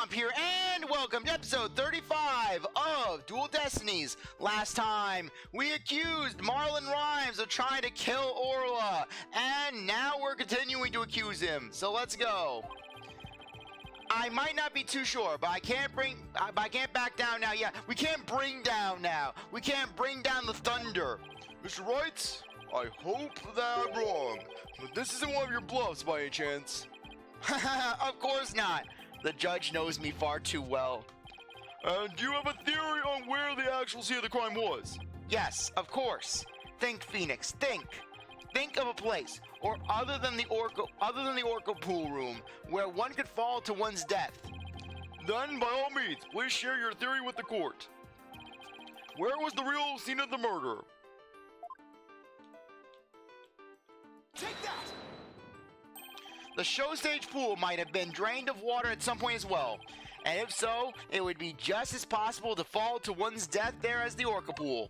CzarThwomp here, and welcome to episode 35 of Dual Destinies. Last time, we accused Marlon Rhymes of trying to kill Orla, and now we're continuing to accuse him, so let's go. I might not be too sure, but I can't back down now. Yeah, we can't bring down now. We can't bring down the thunder. Mr. Wright, I hope that I'm wrong, but this isn't one of your bluffs by any chance. Of course not. The judge knows me far too well. And do you have a theory on where the actual scene of the crime was? Yes, of course. Think, Phoenix. Think. Think of a place, or other than the Orca pool room, where one could fall to one's death. Then, by all means, please share your theory with the court. Where was the real scene of the murder? Take that! The show stage pool might have been drained of water at some point as well, and if so, it would be just as possible to fall to one's death there as the Orca pool.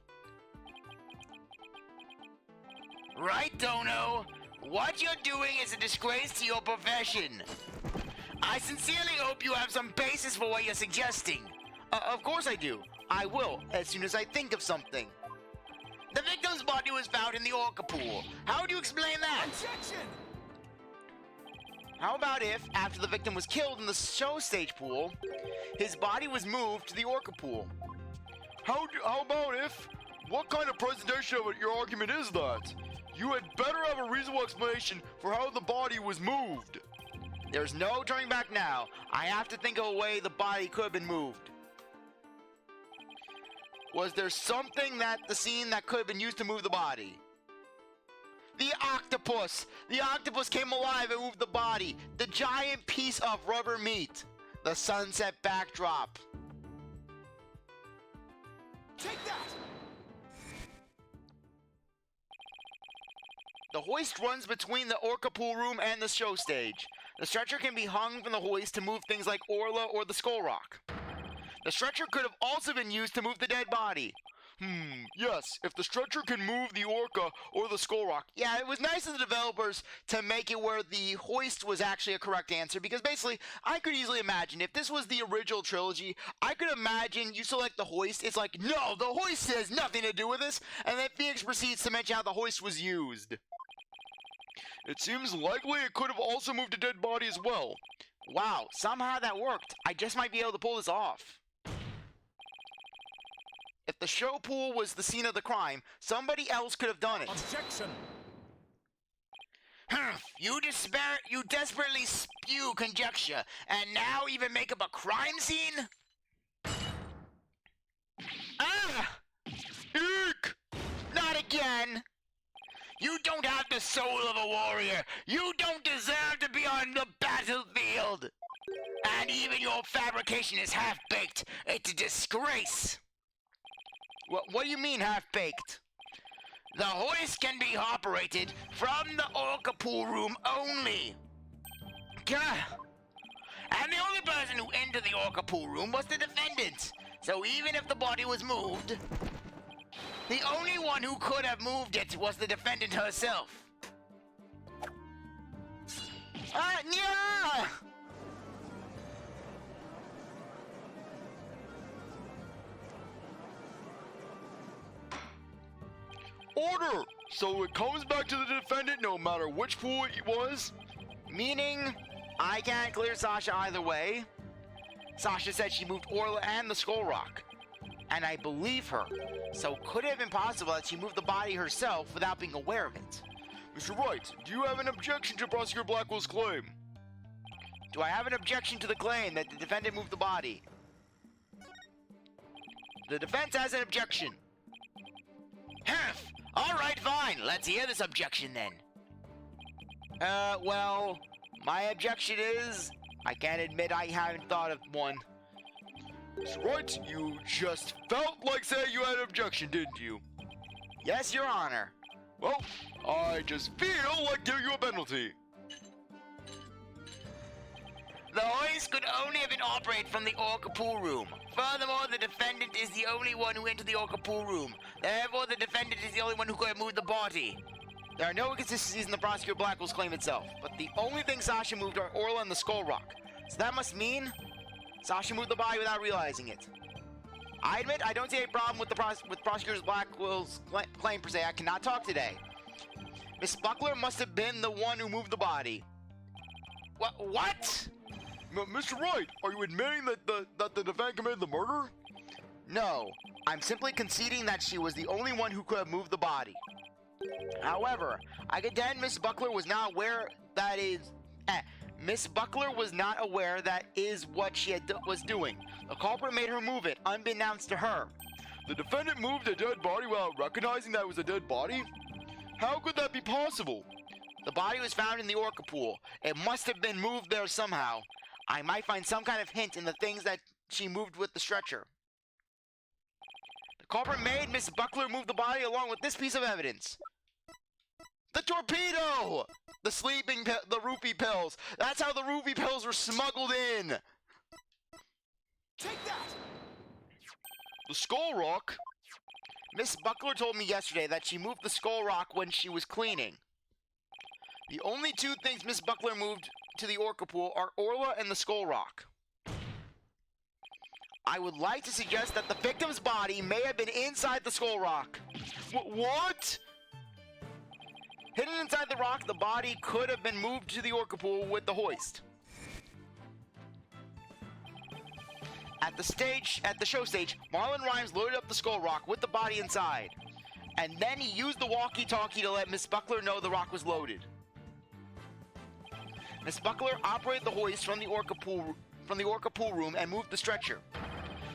Right, Dono? What you're doing is a disgrace to your profession. I sincerely hope you have some basis for what you're suggesting. Of course I do. I will, as soon as I think of something. The victim's body was found in the Orca pool. How do you explain that? Objection! How about if, after the victim was killed in the show stage pool, his body was moved to the Orca pool? How about if? What kind of presentation of your argument is that? You had better have a reasonable explanation for how the body was moved. There's no turning back now. I have to think of a way the body could have been moved. Was there something that the scene that could have been used to move the body? The octopus! The octopus came alive and moved the body. The giant piece of rubber meat. The sunset backdrop. Take that! The hoist runs between the Orca pool room and the show stage. The stretcher can be hung from the hoist to move things like Orla or the Skull Rock. The stretcher could have also been used to move the dead body. Yes, if the stretcher can move the Orca or the Skull Rock. Yeah, it was nice of the developers to make it where the hoist was actually a correct answer, because basically, I could easily imagine, if this was the original trilogy, I could imagine you select the hoist, it's like, no, the hoist has nothing to do with this, and then Phoenix proceeds to mention how the hoist was used. It seems likely it could have also moved a dead body as well. Wow, somehow that worked. I just might be able to pull this off. If the show pool was the scene of the crime, somebody else could have done it. Objection! You desperately spew conjecture, and now even make up a crime scene? Ah! Eek! Not again! You don't have the soul of a warrior! You don't deserve to be on the battlefield! And even your fabrication is half-baked! It's a disgrace! What do you mean half-baked? The hoist can be operated from the Orca pool room only. Gah. And the only person who entered the Orca pool room was the defendant. So even if the body was moved, the only one who could have moved it was the defendant herself. Yeah! Order! So it comes back to the defendant no matter which pool it was? Meaning, I can't clear Sasha either way. Sasha said she moved Orla and the Skull Rock. And I believe her. So could it have been possible that she moved the body herself without being aware of it? Mr. Wright, do you have an objection to Prosecutor Blackwell's claim? Do I have an objection to the claim that the defendant moved the body? The defense has an objection. Humph! Alright, fine. Let's hear this objection then. Well, my objection is, I can't admit I haven't thought of one. Mr. Wright, you just felt like saying you had an objection, didn't you? Yes, Your Honor. Well, I just feel like giving you a penalty. The hoist could only have been operated from the Orca pool room. Furthermore, the defendant is the only one who entered the Orca pool room. Therefore, the defendant is the only one who could have moved the body. There are no inconsistencies in the Prosecutor Blackwell's claim itself, but the only thing Sasha moved are Orla and the Skull Rock. So that must mean Sasha moved the body without realizing it. I admit I don't see a problem with with Prosecutor Blackwell's claim per se. I cannot talk today. Miss Buckler must have been the one who moved the body. What? Mr. Wright, are you admitting that the defendant committed the murder? No, I'm simply conceding that she was the only one who could have moved the body. However, I contend Miss Buckler was not aware that is... Miss Buckler was not aware that is what she was doing. The culprit made her move it, unbeknownst to her. The defendant moved a dead body without recognizing that it was a dead body? How could that be possible? The body was found in the Orca pool. It must have been moved there somehow. I might find some kind of hint in the things that she moved with the stretcher. The culprit made Miss Buckler move the body along with this piece of evidence. The torpedo! The roofie pills. That's how the roofie pills were smuggled in. Take that! The skull rock? Miss Buckler told me yesterday that she moved the skull rock when she was cleaning. The only two things Miss Buckler moved to the Orca pool are Orla and the skull rock. I would like to suggest that the victim's body may have been inside the skull rock. What? Hidden inside the rock, the body could have been moved to the Orca pool with the hoist. At the show stage, Marlon Rhymes loaded up the skull rock with the body inside, and then he used the walkie-talkie to let Miss Buckler know the rock was loaded. Miss Buckler operated the hoist from the Orca pool room and moved the stretcher.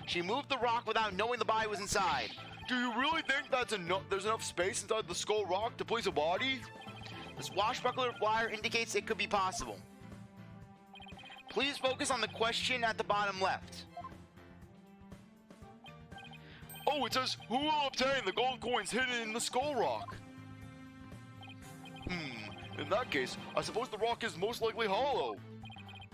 She moved the rock without knowing the body was inside. Do you really think there's enough space inside the skull rock to place a body? The swashbuckler flyer indicates it could be possible. Please focus on the question at the bottom left. Oh, it says, who will obtain the gold coins hidden in the skull rock? In that case, I suppose the rock is most likely hollow.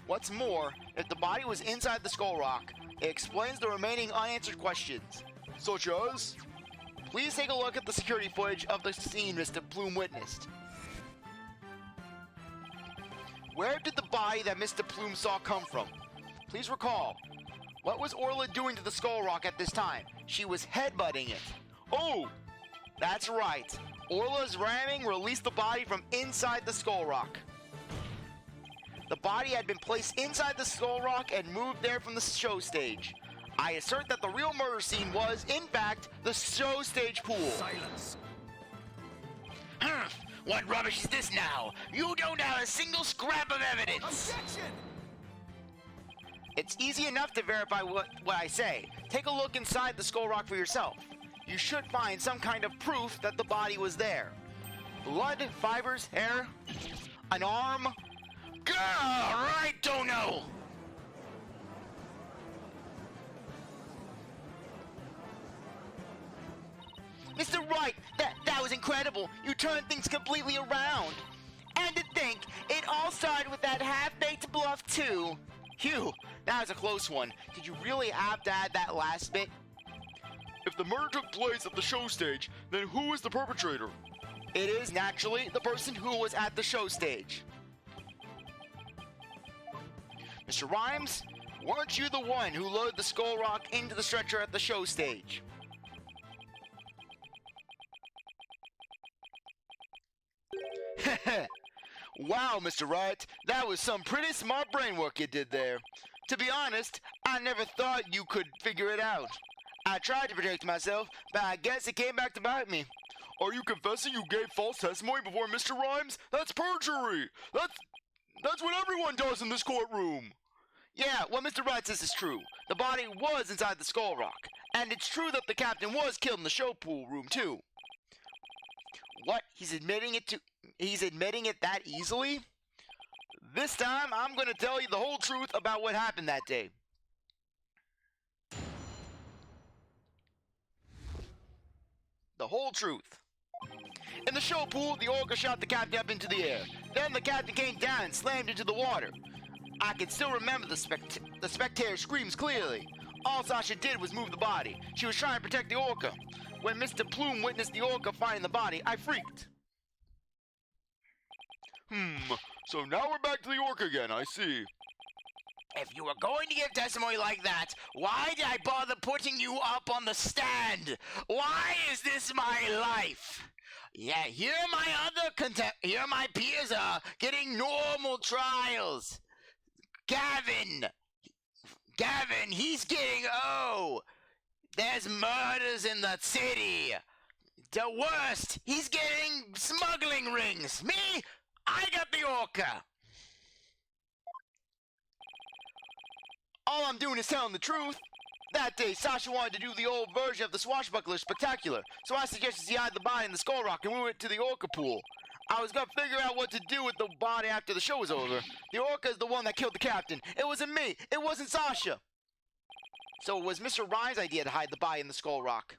What's more, if the body was inside the skull rock, it explains the remaining unanswered questions. Such as? Please take a look at the security footage of the scene Mr. Plume witnessed. Where did the body that Mr. Plume saw come from? Please recall, what was Orla doing to the skull rock at this time? She was headbutting it. Oh! That's right. Orla's ramming released the body from inside the skull rock. The body had been placed inside the skull rock and moved there from the show stage. I assert that the real murder scene was, in fact, the show stage pool. Silence. What rubbish is this now? You don't have a single scrap of evidence. Objection! It's easy enough to verify what I say. Take a look inside the skull rock for yourself. You should find some kind of proof that the body was there. Blood, fibers, hair, an arm. Gah, I don't know. Mr. Wright, that was incredible. You turned things completely around. And to think, it all started with that half-baked bluff too. Phew, that was a close one. Did you really have to add that last bit? If the murder took place at the show stage, then who is the perpetrator? It is, naturally, the person who was at the show stage. Mr. Rhymes, weren't you the one who loaded the skull rock into the stretcher at the show stage? Wow, Mr. Wright, that was some pretty smart brain work you did there. To be honest, I never thought you could figure it out. I tried to protect myself, but I guess it came back to bite me. Are you confessing you gave false testimony before Mr. Rhymes? That's perjury! That's what everyone does in this courtroom! Yeah, what Mr. Wright says is true. The body was inside the skull rock, and it's true that the captain was killed in the show pool room too. What? He's admitting it that easily? This time, I'm gonna tell you the whole truth about what happened that day. The whole truth. In the show pool, the Orca shot the captain up into the air. Then the captain came down and slammed into the water. I can still remember the spectator screams clearly. All Sasha did was move the body. She was trying to protect the Orca. When Mr. Plume witnessed the Orca finding the body, I freaked. So now we're back to the Orca again, I see. If you were going to give testimony like that, why did I bother putting you up on the stand? Why is this my life? Yeah, here my peers are getting normal trials. Gavin, he's getting, there's murders in the city. The worst, he's getting smuggling rings. Me, I got the Orca. All I'm doing is telling the truth. That day, Sasha wanted to do the old version of the Swashbuckler Spectacular, so I suggested she hide the body in the Skull Rock and we went to the Orca pool. I was gonna figure out what to do with the body after the show was over. The Orca is the one that killed the captain. It wasn't me. It wasn't Sasha. So it was Mr. Rhymes' idea to hide the body in the Skull Rock.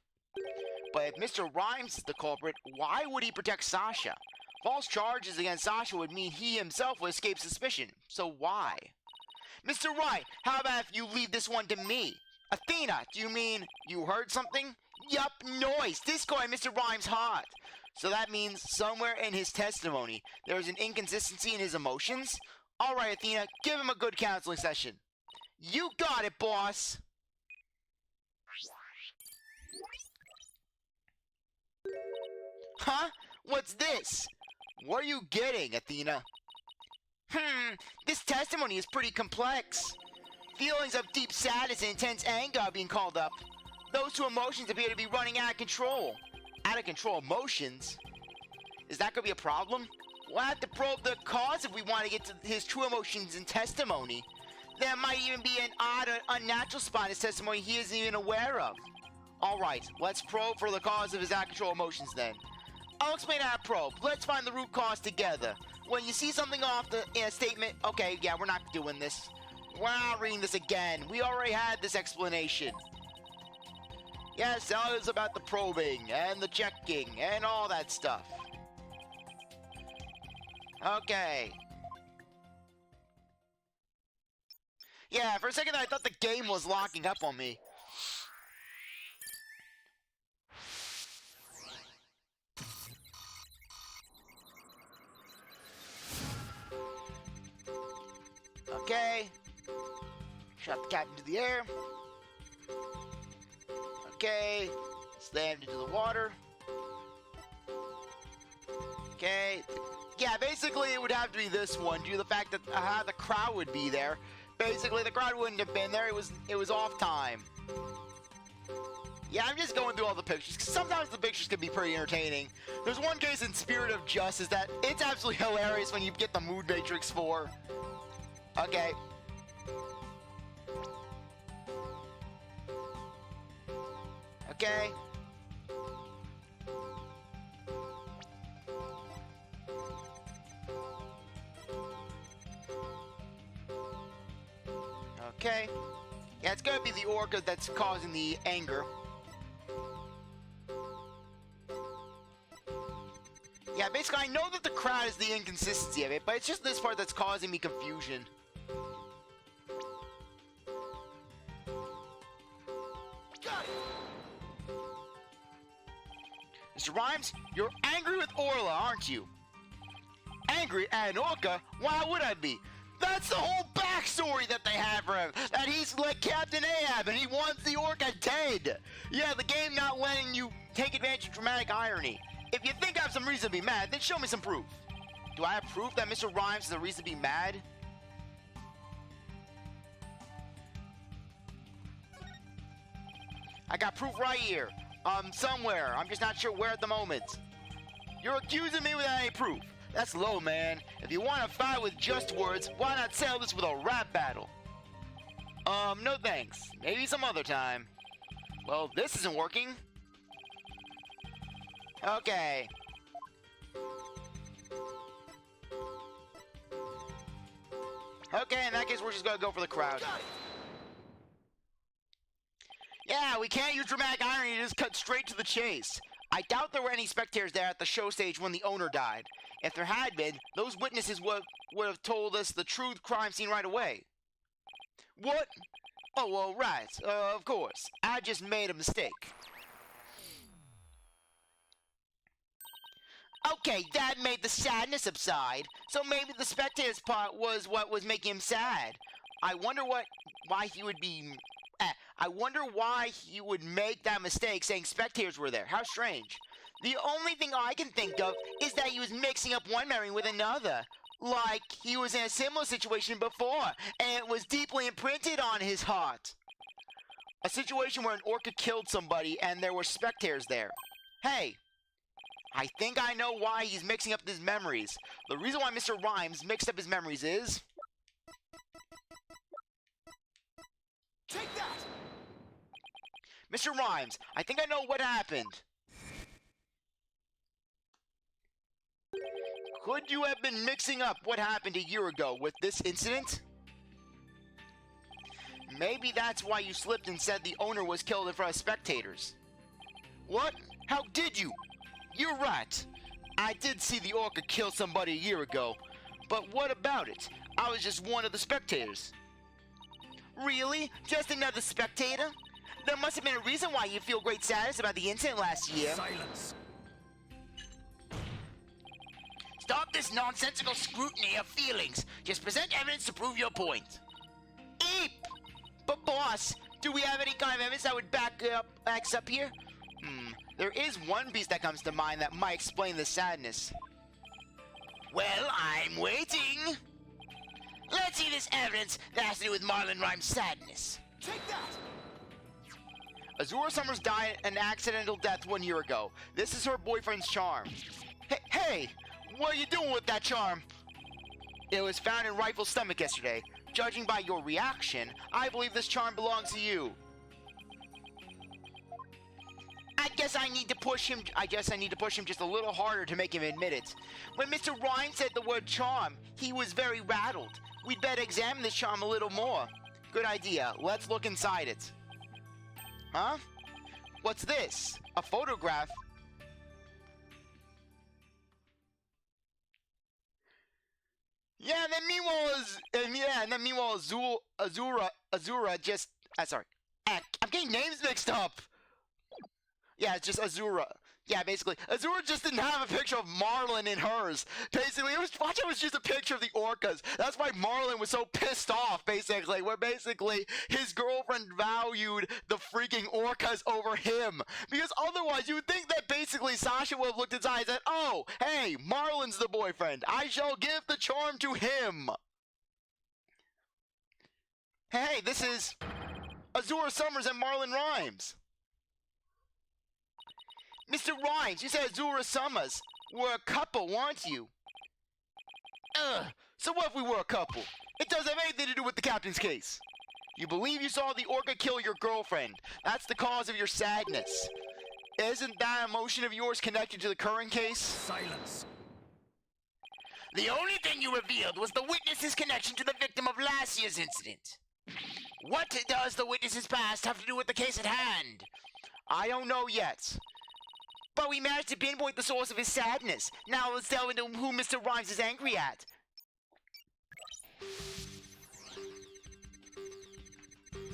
But if Mr. Rhymes is the culprit, why would he protect Sasha? False charges against Sasha would mean he himself would escape suspicion. So why? Mr. Wright, how about if you leave this one to me? Athena, do you mean you heard something? Yup, noise. This guy, Mr. Rhymes, hot. So that means somewhere in his testimony, there's an inconsistency in his emotions? Alright, Athena, give him a good counseling session. You got it, boss. Huh? What's this? What are you getting, Athena? This testimony is pretty complex. Feelings of deep sadness and intense anger are being called up. Those two emotions appear to be running out of control. Out of control emotions? Is that going to be a problem? We'll have to probe the cause if we want to get to his true emotions in testimony. There might even be an odd or unnatural spot in his testimony he isn't even aware of. Alright, let's probe for the cause of his out of control emotions then. I'll explain how to probe. Let's find the root cause together. When you see something off in a statement, okay, yeah, we're not doing this. We're not reading this again. We already had this explanation. Yes, tell us about the probing and the checking and all that stuff. Okay. Yeah, for a second I thought the game was locking up on me. Okay. Shot the captain into the air. Okay. Slammed into the water. Okay. Yeah, basically it would have to be this one due to the fact that the crowd would be there. Basically, the crowd wouldn't have been there. It was off time. Yeah, I'm just going through all the pictures. Sometimes the pictures can be pretty entertaining. There's one case in Spirit of Justice that it's absolutely hilarious when you get the Mood Matrix 4. Okay. Okay. Okay. Yeah, it's gonna be the Orca that's causing the anger. Yeah, basically, I know that the crowd is the inconsistency of it, but it's just this part that's causing me confusion. Mr. Rhymes, you're angry with Orla, aren't you? Angry at an Orca? Why would I be? That's the whole backstory that they have for him. That he's like Captain Ahab and he wants the Orca dead. Yeah, the game not letting you take advantage of dramatic irony. If you think I have some reason to be mad, then show me some proof. Do I have proof that Mr. Rhymes is a reason to be mad? I got proof right here. Somewhere. I'm just not sure where at the moment. You're accusing me without any proof. That's low, man. If you want to fight with just words, why not settle this with a rap battle? No thanks. Maybe some other time. Well, this isn't working. Okay. Okay, in that case, we're just gonna go for the crowd. Yeah, we can't use dramatic irony to just cut straight to the chase. I doubt there were any spectators there at the show stage when the owner died. If there had been, those witnesses would have told us the true crime scene right away. What? Oh, well, right. Of course. I just made a mistake. Okay, that made the sadness subside. So maybe the spectator's part was what was making him sad. I wonder why he would be... I wonder why he would make that mistake saying spectators were there. How strange. The only thing I can think of is that he was mixing up one memory with another. Like he was in a similar situation before, and it was deeply imprinted on his heart. A situation where an orca killed somebody and there were spectators there. Hey, I think I know why he's mixing up his memories. The reason why Mr. Rhymes mixed up his memories is... Take that! Mr. Rhymes, I think I know what happened. Could you have been mixing up what happened a year ago with this incident? Maybe that's why you slipped and said the owner was killed in front of spectators. What? How did you? You're right. I did see the orca kill somebody a year ago. But what about it? I was just one of the spectators. Really? Just another spectator? There must have been a reason why you feel great sadness about the incident last year. Silence. Stop this nonsensical scrutiny of feelings. Just present evidence to prove your point. Eep! But boss, do we have any kind of evidence that would back us up here? There is one piece that comes to mind that might explain the sadness. Well, I'm waiting. Let's see this evidence that has to do with Marlon Rhymes' sadness. Take that! Azura Summers died an accidental death 1 year ago. This is her boyfriend's charm. Hey! What are you doing with that charm? It was found in Rifle's stomach yesterday. Judging by your reaction, I believe this charm belongs to you. I guess I need to push him just a little harder to make him admit it. When Mr. Rhymes said the word charm, he was very rattled. We'd better examine this charm a little more. Good idea. Let's look inside it. Huh? What's this? A photograph? And then meanwhile, Azura just, sorry. I'm getting names mixed up. Yeah, it's just Azura. Yeah, basically, Azura just didn't have a picture of Marlon in hers. Basically, it was just a picture of the orcas. That's why Marlon was so pissed off, basically, where basically his girlfriend valued the freaking orcas over him. Because otherwise, you would think that basically Sasha would have looked inside and said, oh, hey, Marlon's the boyfriend. I shall give the charm to him. Hey, this is Azura Summers and Marlon Rhymes. Mr. Rhymes, you said Azura Summers were a couple, weren't you? So what if we were a couple? It doesn't have anything to do with the captain's case. You believe you saw the orca kill your girlfriend. That's the cause of your sadness. Isn't that emotion of yours connected to the current case? Silence. The only thing you revealed was the witness's connection to the victim of last year's incident. What does the witness's past have to do with the case at hand? I don't know yet. But we managed to pinpoint the source of his sadness. Now let's delve into who Mr. Rhymes is angry at.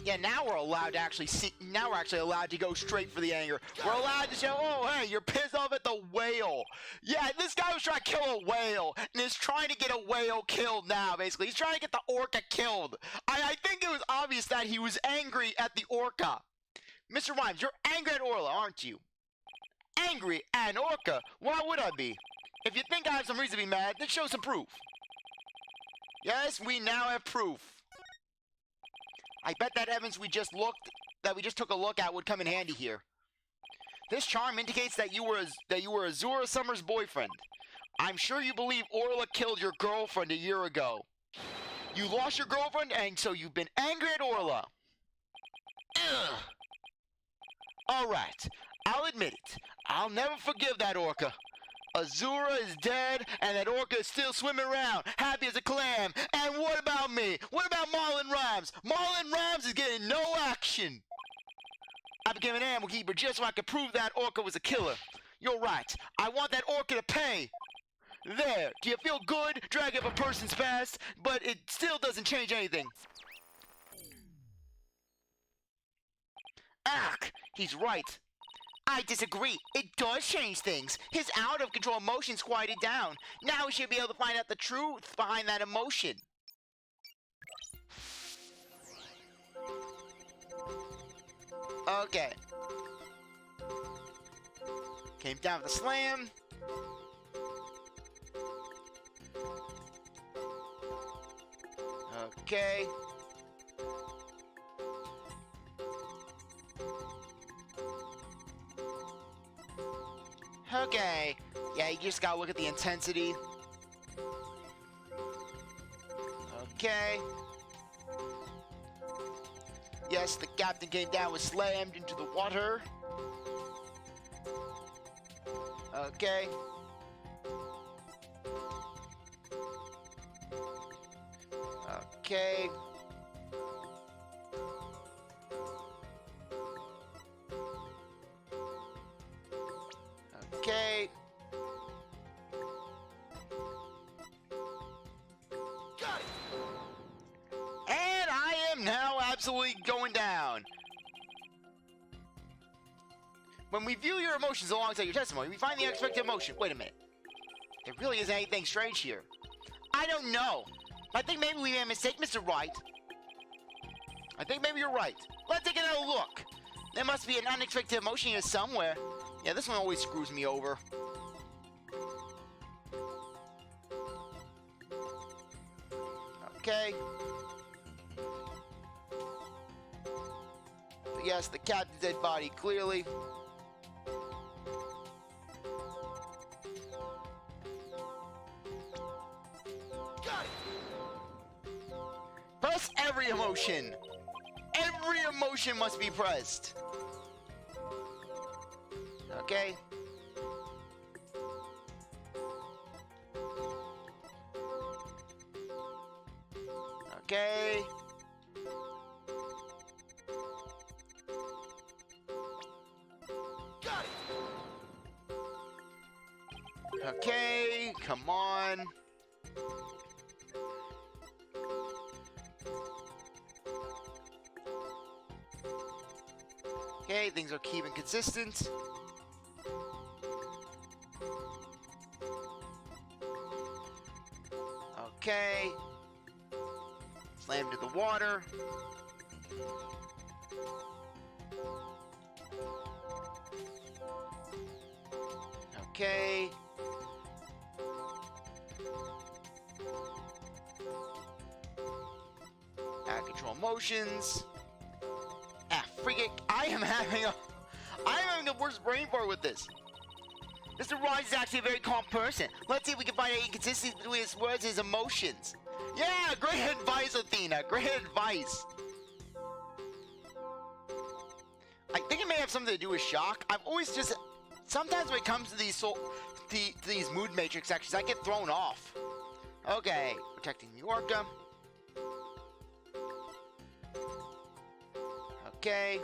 Yeah, now we're allowed to actually see. Now we're actually allowed to go straight for the anger. We're allowed to show, oh, hey, you're pissed off at the whale. Yeah, this guy was trying to kill a whale and is trying to get a whale killed now, basically. He's trying to get the orca killed. I think it was obvious that he was angry at the orca. Mr. Rhymes, you're angry at Orla, aren't you? Angry at an orca? Why would I be? If you think I have some reason to be mad, then show some proof. Yes, we now have proof. I bet that evidence we just took a look at would come in handy here. This charm indicates that you were Azura Summers' boyfriend. I'm sure you believe Orla killed your girlfriend a year ago. You lost your girlfriend, and so you've been angry at Orla. Ugh. Alright, I'll admit it. I'll never forgive that orca. Azura is dead, and that orca is still swimming around, happy as a clam. And what about me? What about Marlon Rhymes? Marlon Rhymes is getting no action. I became an animal keeper just so I could prove that orca was a killer. You're right. I want that orca to pay. There. Do you feel good dragging up a person's past? But it still doesn't change anything. Ugh, he's right. I disagree. It does change things. His out-of-control emotions quieted down. Now we should be able to find out the truth behind that emotion. Okay. Came down with a slam. Okay. Okay. Yeah, you just gotta look at the intensity. Okay. Yes, the captain came down, was slammed into the water. Okay. Okay. Okay. Got it. And I am now absolutely going down. When we view your emotions alongside your testimony, we find the unexpected emotion. Wait a minute. There really isn't anything strange here. I don't know. I think maybe we made a mistake, Mr. Wright. I think maybe you're right. Let's take another look. There must be an unexpected emotion here somewhere. Yeah, this one always screws me over. Okay. But yes, the captain's dead body, clearly. Got it. Press every emotion. Every emotion must be pressed. Okay. Okay. Got it. Okay, come on. Okay, things are keeping consistent. Okay. Slammed into the water. Okay. Out of control motions. Freaking, I'm having the worst brain fart with this. Mr. Rogers is actually a very calm person. Let's see if we can find any inconsistency between his words and his emotions. Yeah, great advice, Athena. Great advice. I think it may have something to do with shock. I've always just... Sometimes when it comes to these mood matrix sections, I get thrown off. Okay, protecting the Orca. Okay.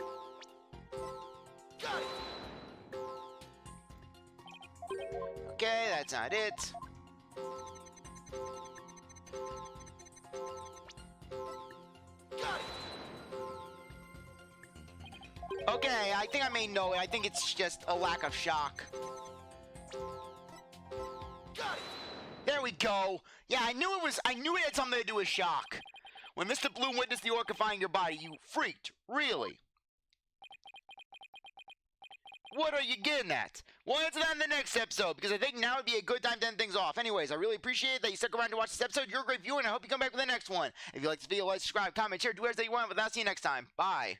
Got it. Okay, that's not it. Got it. Okay, I think I may know it. I think it's just a lack of shock. Got it. There we go. Yeah, I knew it had something to do with shock. When Mr. Bloom witnessed the Orca finding your body, you freaked. Really? What are you getting at? We'll answer that in the next episode, because I think now would be a good time to end things off. Anyways, I really appreciate that you stuck around to watch this episode. You're a great viewer, and I hope you come back for the next one. If you like this video, like, subscribe, comment, share, do whatever you want. But I'll see you next time. Bye.